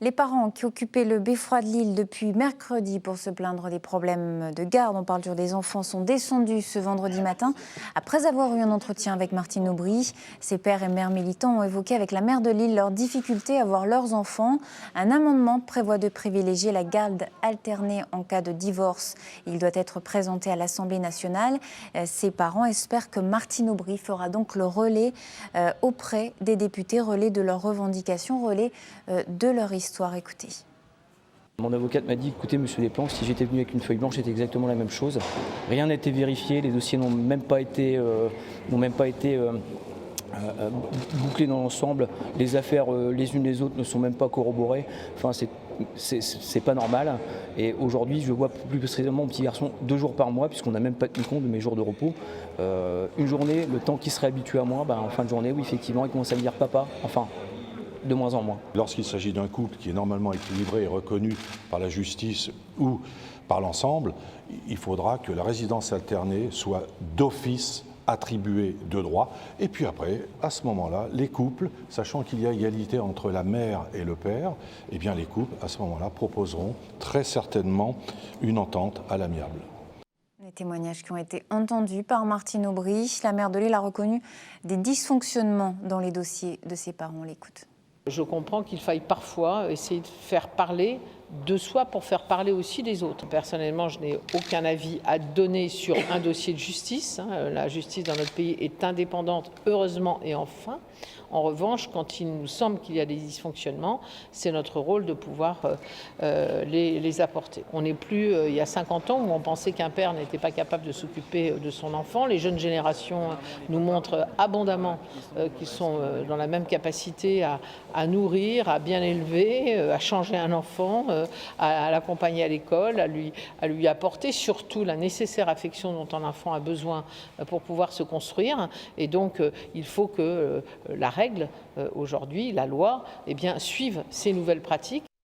Les parents qui occupaient le beffroi de Lille depuis mercredi pour se plaindre des problèmes de garde, on parle toujours des enfants, sont descendus ce vendredi matin. Après avoir eu un entretien avec Martine Aubry, ses pères et mères militants ont évoqué avec la maire de Lille leurs difficultés à voir leurs enfants. Un amendement prévoit de privilégier la garde alternée en cas de divorce. Il doit être présenté à l'Assemblée nationale. Ses parents espèrent que Martine Aubry fera donc le relais auprès des députés, relais de leurs revendications, relais de leur histoire. Écoutez. Mon avocate m'a dit, écoutez monsieur Desplanques, si j'étais venu avec une feuille blanche, c'était exactement la même chose. Rien n'a été vérifié, les dossiers n'ont même pas été bouclés dans l'ensemble. Les affaires les unes les autres ne sont même pas corroborées. Enfin, c'est pas normal. Et aujourd'hui, je vois plus précisément mon petit garçon 2 jours par mois, puisqu'on n'a même pas tenu compte de mes jours de repos. Une journée, le temps qu'il serait habitué à moi, en fin de journée, oui, effectivement, il commence à me dire papa, enfin, de moins en moins. Lorsqu'il s'agit d'un couple qui est normalement équilibré et reconnu par la justice ou par l'ensemble, il faudra que la résidence alternée soit d'office attribuée de droit. Et puis après, à ce moment-là, les couples, sachant qu'il y a égalité entre la mère et le père, eh bien les couples, à ce moment-là, proposeront très certainement une entente à l'amiable. Les témoignages qui ont été entendus par Martine Aubry. La maire de Lille a reconnu des dysfonctionnements dans les dossiers de ses parents. On l'écoute. Je comprends qu'il faille parfois essayer de faire parler de soi pour faire parler aussi des autres. Personnellement, je n'ai aucun avis à donner sur un dossier de justice. La justice dans notre pays est indépendante, heureusement et enfin. En revanche, quand il nous semble qu'il y a des dysfonctionnements, c'est notre rôle de pouvoir les apporter. On n'est plus, il y a 50 ans, où on pensait qu'un père n'était pas capable de s'occuper de son enfant. Les jeunes générations nous montrent abondamment qu'ils sont dans la même capacité à nourrir, à bien élever, à changer un enfant, à l'accompagner à l'école, à lui apporter surtout la nécessaire affection dont un enfant a besoin pour pouvoir se construire. Et donc, il faut que la règle aujourd'hui, la loi, suive ces nouvelles pratiques.